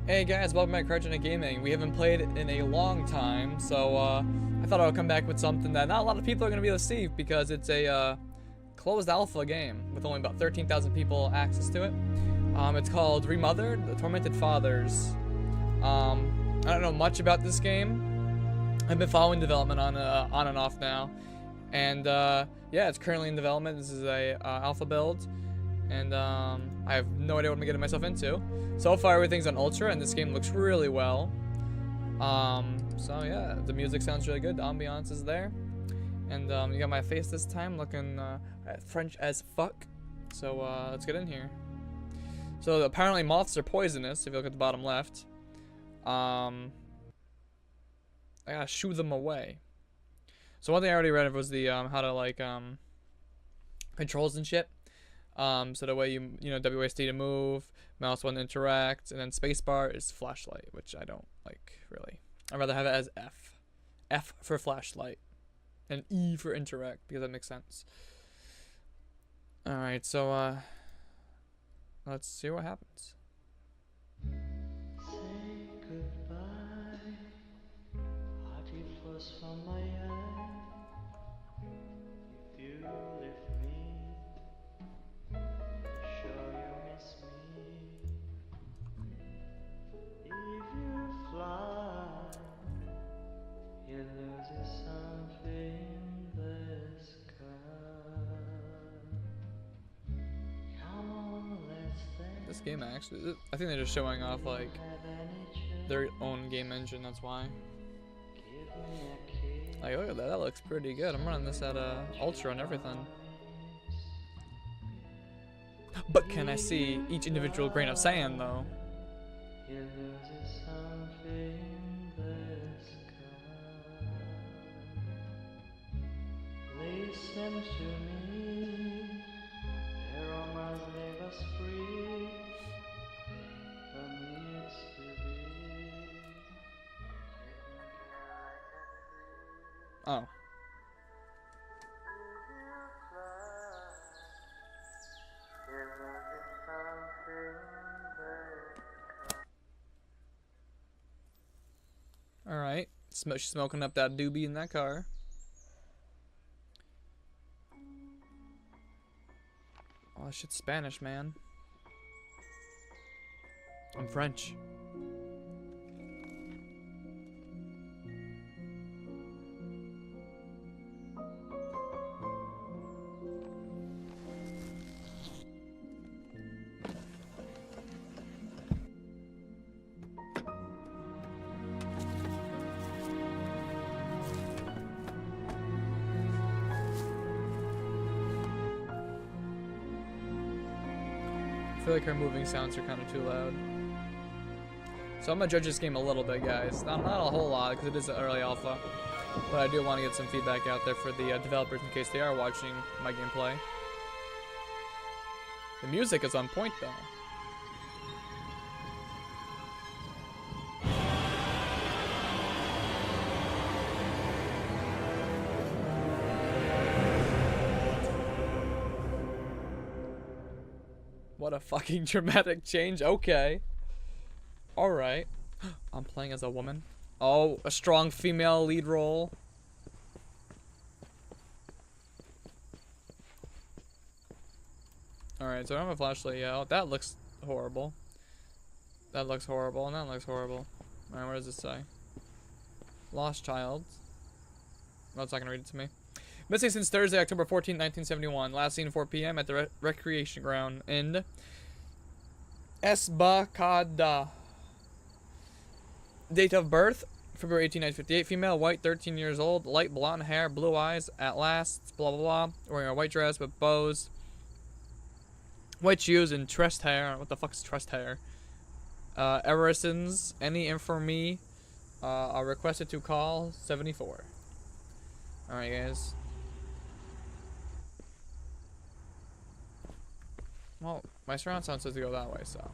Hey guys, welcome back to CryoGenticGaming. We haven't played in a long time, so I thought I would come back with something that not a lot of people are going to be able to see because it's a closed alpha game with only about 13,000 people access to it. It's called Remothered, the Tormented Fathers. I don't know much about this game. I've been following development on and off now, and yeah, it's currently in development. This is a alpha build, and I have no idea what I'm getting myself into. So far, everything's on ultra, and this game looks really well. So yeah, the music sounds really good. The ambiance is there, and you got my face this time looking French as fuck. So let's get in here. So apparently, moths are poisonous. If you look at the bottom left, I gotta shoo them away. So one thing I already read was the how to like controls and shit. So the way you know WASD to move, mouse 1 to interact, and then spacebar is flashlight, which I don't like really. I'd rather have it as F. F for flashlight, and E for interact because that makes sense. All right, so let's see what happens. Say goodbye, hearty flush from my eye. If you leave me, sure you miss me. If you fly, you lose something in the sky. Come on, let's dance. This game actually, I think they're just showing off like their own game engine. That's why. Like, look at that. That looks pretty good. I'm running this at ultra and everything. But can I see each individual grain of sand though? Listen to me, there are miles leave us free, but needs to be. Oh. Alright. She's smoking up that doobie in that car. Oh, that shit's Spanish, man. I'm French. I feel like her moving sounds are kind of too loud. So I'm gonna judge this game a little bit, guys. Not a whole lot, because it is an early alpha. But I do want to get some feedback out there for the developers in case they are watching my gameplay. The music is on point, though. What a fucking dramatic change. Okay. Alright. I'm playing as a woman. Oh, a strong female lead role. Alright, so I don't have a flashlight yet. Oh, that looks horrible. That looks horrible, and that looks horrible. Alright, what does this say? Lost child. No, it's not gonna read it to me. Missing since Thursday, October 14, 1971. Last seen 4 p.m. at the recreation ground in Esbacada. Date of birth, February 18, 1958. Female, white, 13 years old. Light blonde hair, blue eyes, at last, blah, blah, blah. Wearing a white dress with bows. White shoes and tressed hair. What the fuck is tressed hair? Eversons, any infamy are requested to call 74. Alright, guys. Well, my surround sound says to go that way, so.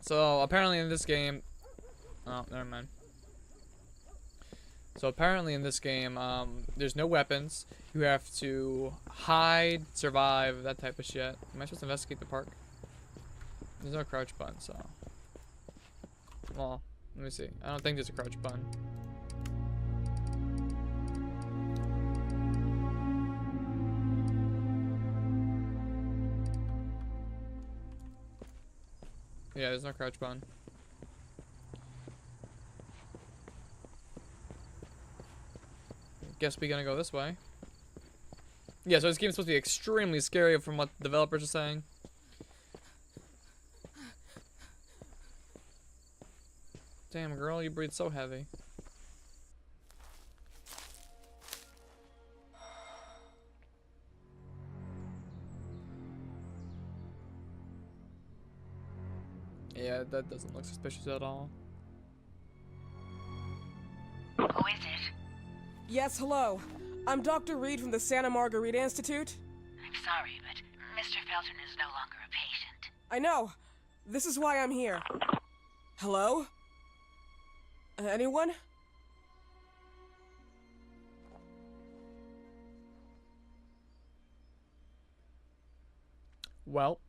So, apparently in this game... Oh, never mind. So apparently in this game, there's no weapons. You have to hide, survive, that type of shit. Am I supposed to investigate the park? There's no crouch button, so. Well, let me see. I don't think there's a crouch button. Yeah, there's no crouch button. Guess we're gonna go this way. Yeah, so this game's supposed to be extremely scary from what the developers are saying. Damn, girl, you breathe so heavy. Yeah, that doesn't look suspicious at all. Who is it? Yes, hello. I'm Dr. Reed from the Santa Margarita Institute. I'm sorry, but Mr. Felton is no longer a patient. I know. This is why I'm here. Hello? Anyone? Well,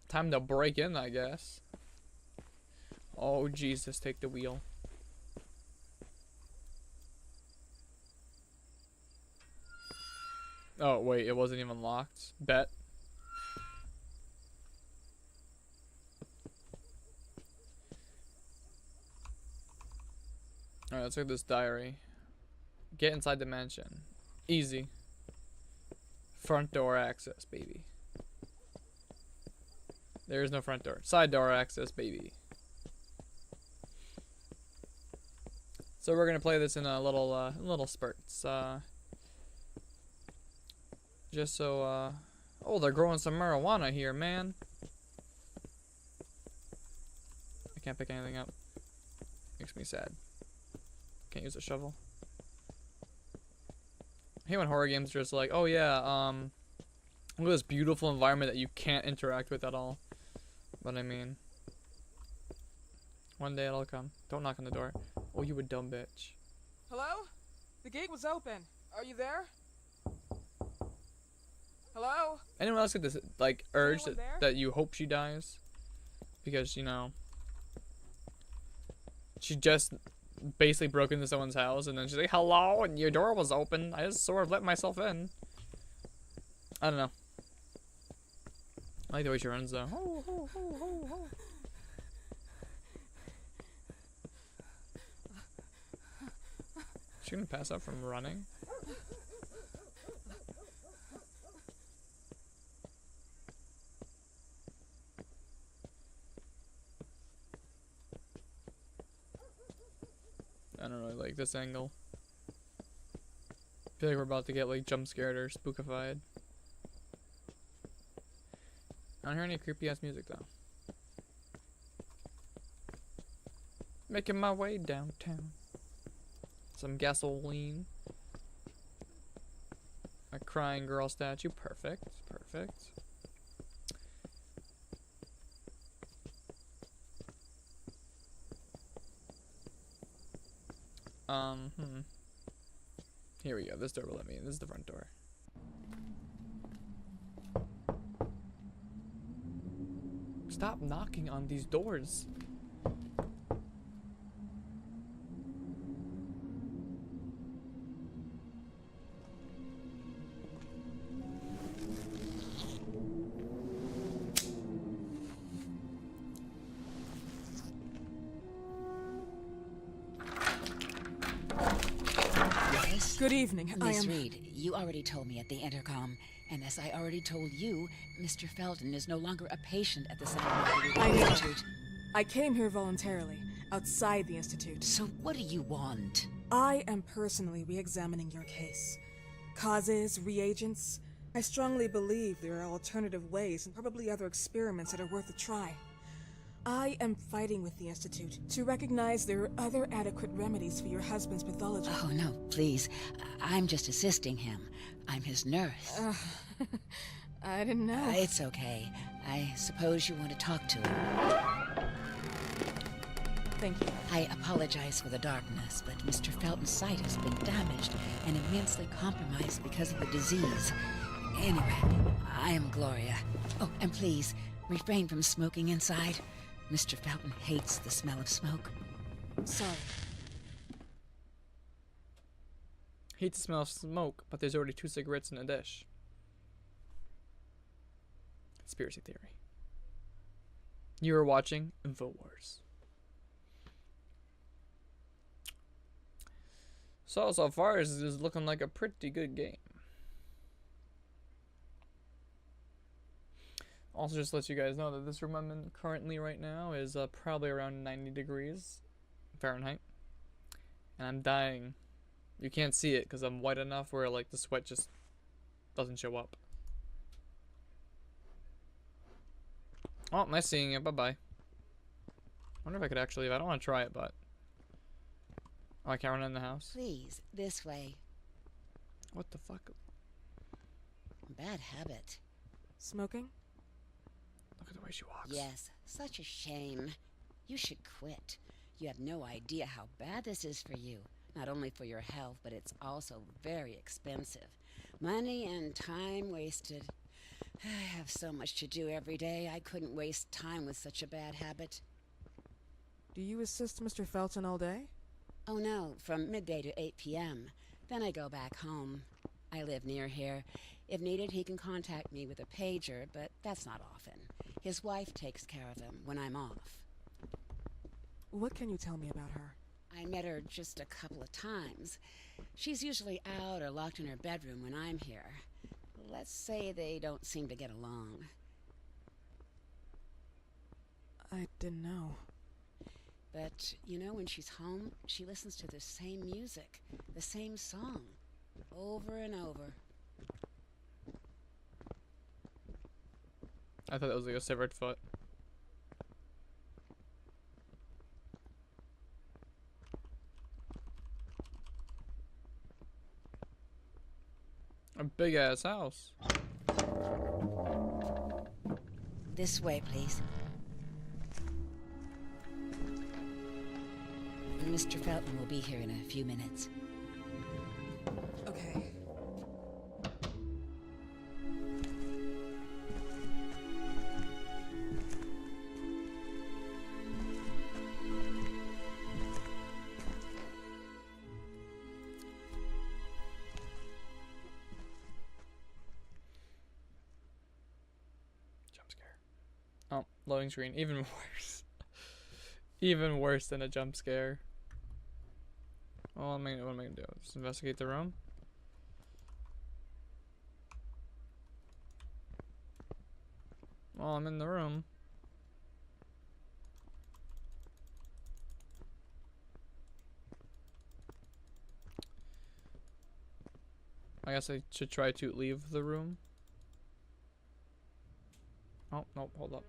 time to break in, I guess. Oh, Jesus, take the wheel. Oh, wait, it wasn't even locked. Bet. Alright, let's look at this diary. Get inside the mansion. Easy. Front door access, baby. There is no front door. Side door access, baby. So we're gonna play this in a little spurts. Just so, oh, they're growing some marijuana here, man. I can't pick anything up. Makes me sad. Can't use a shovel. I hate when horror games are just like, oh yeah, look at this beautiful environment that you can't interact with at all. But I mean, one day it'll come. Don't knock on the door. Oh, you a dumb bitch. Hello? The gate was open. Are you there? Hello? Anyone else get this, like, urge Anyone there? that you hope she dies? Because, you know, she just basically broke into someone's house and then she's like, hello, and your door was open. I just sort of let myself in. I don't know. I like the way she runs, though. Ho, ho, ho, ho, ho. Is she gonna pass out from running? I don't really like this angle. I feel like we're about to get like jump scared or spookified. I don't hear any creepy ass music though. Making my way downtown. Some gasoline. A crying girl statue. Perfect. Perfect. Here we go. This door will let me in. This is the front door. Stop knocking on these doors. Good evening. Miss Reed, you already told me at the intercom, and as I already told you, Mr. Felton is no longer a patient at the Santa Margarita I know. Institute. I came here voluntarily, outside the Institute. So what do you want? I am personally re-examining your case. Causes, reagents. I strongly believe there are alternative ways and probably other experiments that are worth a try. I am fighting with the Institute to recognize there are other adequate remedies for your husband's pathology. Oh, no, please. I'm just assisting him. I'm his nurse. I didn't know. It's okay. I suppose you want to talk to him. Thank you. I apologize for the darkness, but Mr. Felton's sight has been damaged and immensely compromised because of the disease. Anyway, I am Gloria. Oh, and please, refrain from smoking inside. Mr. Felton hates the smell of smoke. Sorry. Hate to smell smoke, but there's already 2 cigarettes in a dish. Conspiracy theory. You are watching InfoWars. So far, this is looking like a pretty good game. Also, just to let you guys know that this room I'm in currently right now is probably around 90 degrees Fahrenheit. And I'm dying. You can't see it because I'm white enough where like the sweat just doesn't show up. Oh, nice seeing you. Bye-bye. Wonder if I could actually leave. I don't want to try it, but... Oh, I can't run in the house? Please, this way. What the fuck? Bad habit. Smoking? Look at the way she walks. Yes, such a shame. You should quit. You have no idea how bad this is for you. Not only for your health, but it's also very expensive. Money and time wasted. I have so much to do every day. I couldn't waste time with such a bad habit. Do you assist Mr. Felton all day? Oh no, from midday to 8 p.m. Then I go back home. I live near here. If needed, he can contact me with a pager, but that's not often. His wife takes care of him when I'm off. What can you tell me about her? I met her just a couple of times. She's usually out or locked in her bedroom when I'm here. Let's say they don't seem to get along. I didn't know. But, you know, when she's home, she listens to the same music, the same song, over and over. I thought that was like a severed foot. A big ass house. This way, please. Mr. Felton will be here in a few minutes. Okay. Jump scare. Oh, loading screen. Even worse. Even worse than a jump scare. Well, what am I gonna do? Just investigate the room? Well, I'm in the room. I guess I should try to leave the room. Oh, nope, hold up.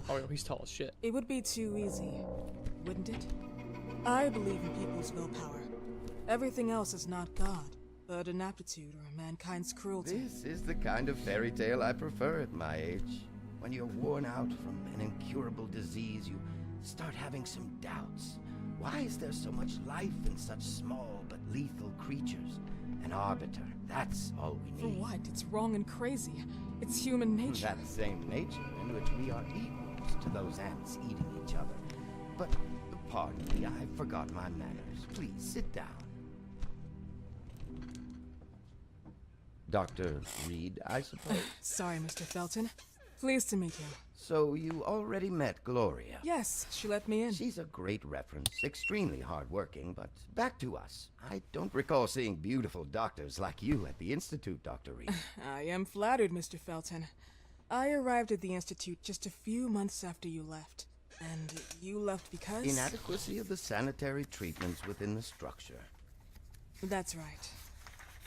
Oh, he's tall as shit. It would be too easy, wouldn't it? I believe in people's willpower. Everything else is not God, but an aptitude or mankind's cruelty. This is the kind of fairy tale I prefer at my age. When you're worn out from an incurable disease, you start having some doubts. Why is there so much life in such small but lethal creatures? An arbiter, that's all we For need. what? It's wrong and crazy. It's human nature. That same nature in which we are equals to those ants eating each other. But, pardon me, I forgot my manners. Please, sit down. Dr. Reed, I suppose? Sorry, Mr. Felton. Pleased to meet you. So you already met Gloria? Yes, she let me in. She's a great reference, extremely hardworking, but back to us. I don't recall seeing beautiful doctors like you at the Institute, Dr. Reed. I am flattered, Mr. Felton. I arrived at the Institute just a few months after you left. And you left because? Inadequacy of the sanitary treatments within the structure. That's right.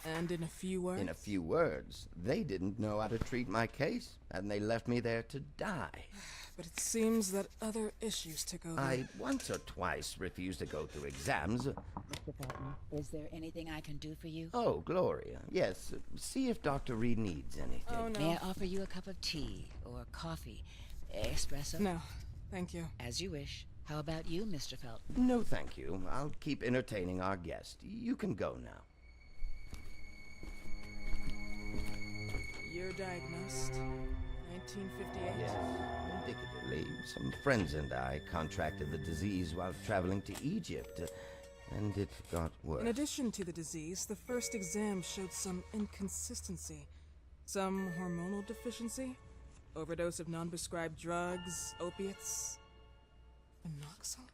And in a few words? In a few words, they didn't know how to treat my case, and they left me there to die. but it seems that other issues took over. I once or twice refused to go through exams. Mr. Felton, is there anything I can do for you? Oh, Gloria. Yes, see if Dr. Reed needs anything. Oh, no. May I offer you a cup of tea or coffee? Espresso? No, thank you. As you wish. How about you, Mr. Felton? No, thank you. I'll keep entertaining our guest. You can go now. Year diagnosed. 1958. Yes, indicatively, some friends and I contracted the disease while traveling to Egypt, and it got worse. In addition to the disease, the first exam showed some inconsistency. Some hormonal deficiency, overdose of non-prescribed drugs, opiates, phenoxyl?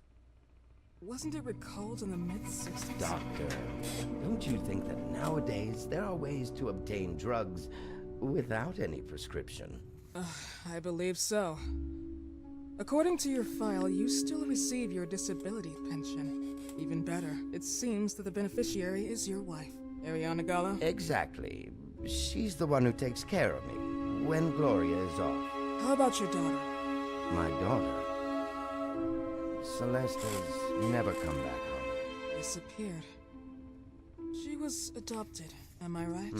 Wasn't it recalled in the mid-60s? Doctor, don't you think that nowadays there are ways to obtain drugs without any prescription? I believe so. According to your file, you still receive your disability pension. Even better, it seems that the beneficiary is your wife, Ariana Gallo. Exactly. She's the one who takes care of me when Gloria is off. How about your daughter? My daughter, Celeste, has never come back home. Disappeared. She was adopted, am I right?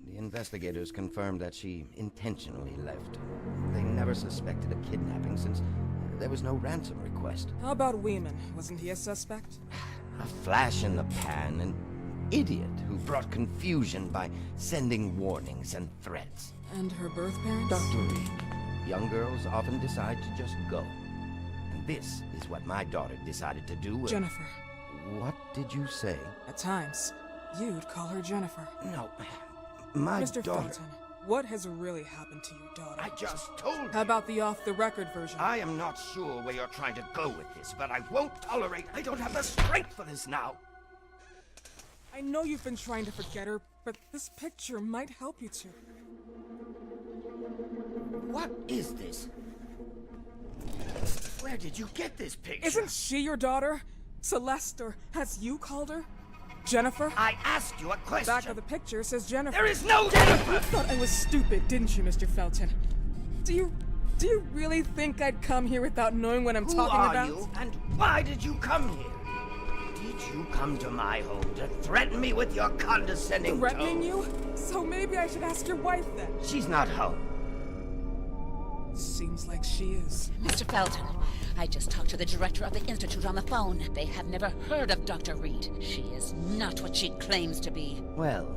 The investigators confirmed that she intentionally left. They never suspected a kidnapping since there was no ransom request. How about Weeman? Wasn't he a suspect? A flash in the pan, an idiot who brought confusion by sending warnings and threats. And her birth parents? Dr. Reed, young girls often decide to just go. And this is what my daughter decided to do. Jennifer. What did you say? At times, you'd call her Jennifer. No, my Mr. daughter. Felton, what has really happened to your daughter? I just told you. How about the off-the-record version? I am not sure where you're trying to go with this, but I won't tolerate. I don't have the strength for this now. I know you've been trying to forget her, but this picture might help you to. What is this? Where did you get this picture? Isn't she your daughter? Celeste, or has you called her? Jennifer? I asked you a question. Back of the picture says Jennifer. There is no Jennifer! You thought I was stupid, didn't you, Mr. Felton? Do you really think I'd come here without knowing what I'm Who talking are about? you, and why did you come here? Did you come to my home to threaten me with your condescending Threatening tone? you? So maybe I should ask your wife then. She's not home. Seems like she is. Mr. Felton, I just talked to the director of the Institute on the phone. They have never heard of Dr. Reed. She is not what she claims to be. Well,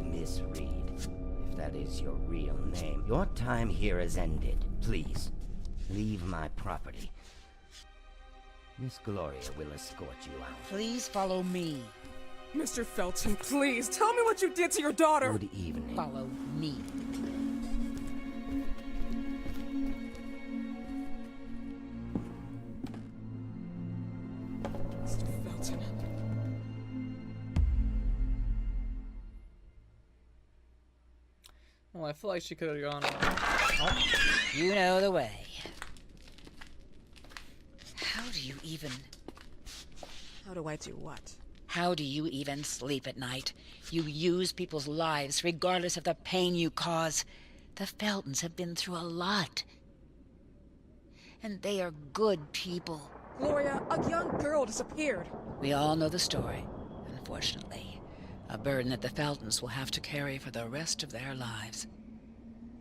Miss Reed, if that is your real name, your time here has ended. Please, leave my property. Miss Gloria will escort you out. Please follow me. Mr. Felton, please, tell me what you did to your daughter! Good evening. Follow me. Mr. Felton. Well, I feel like she could have gone. You know the way. How do you even... How do I do what? How do you even sleep at night? You use people's lives regardless of the pain you cause. The Feltons have been through a lot. And they are good people. Gloria, a young girl disappeared. We all know the story, unfortunately. A burden that the Feltons will have to carry for the rest of their lives.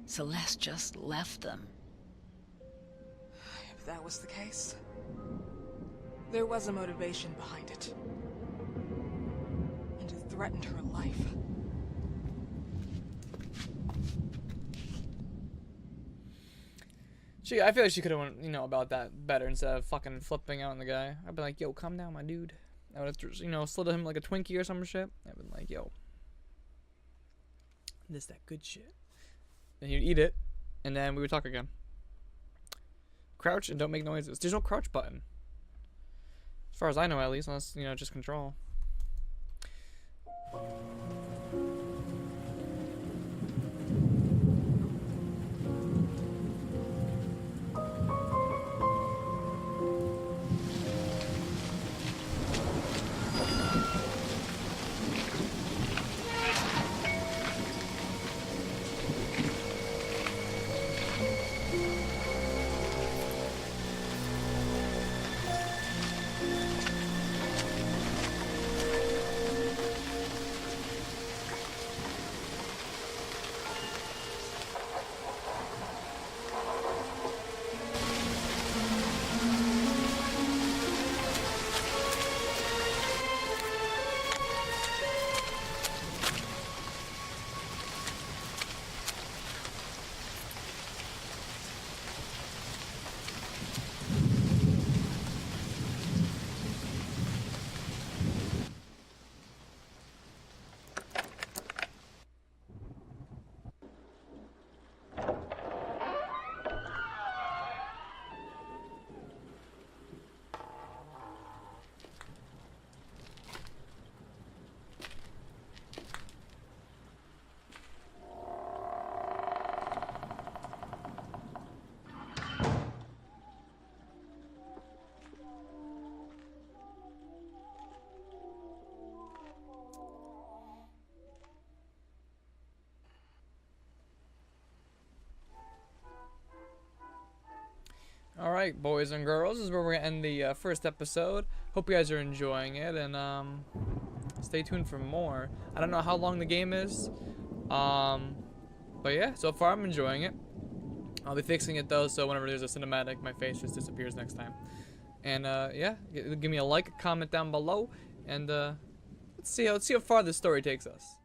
Celeste just left them. If that was the case, there was a motivation behind it. And it threatened her life. I feel like she could have went, about that better instead of fucking flipping out on the guy. I'd be like, yo, calm down, my dude. I would have, slid him like a Twinkie or some shit. I'd been like, yo, this that good shit. Then he'd eat it, and then we would talk again. Crouch and don't make noises. There's no crouch button. As far as I know, at least, unless, just control. Alright, boys and girls, this is where we're going to end the first episode. Hope you guys are enjoying it, and stay tuned for more. I don't know how long the game is, but yeah, so far I'm enjoying it. I'll be fixing it though, so whenever there's a cinematic, my face just disappears next time. And yeah, give me a like, a comment down below, and let's see how far this story takes us.